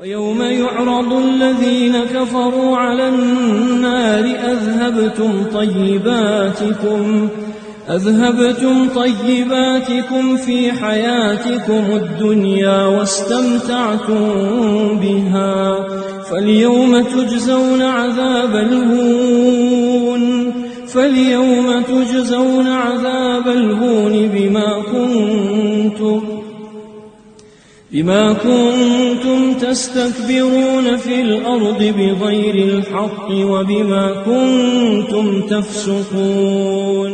ويوم يعرض الذين كفروا على النار أذهبتم طيباتكم في حياتكم الدنيا واستمتعتم بها فاليوم تجزون عذاب الهون بما كنتم تستكبرون في الأرض بغير الحق وبما كنتم تفسقون.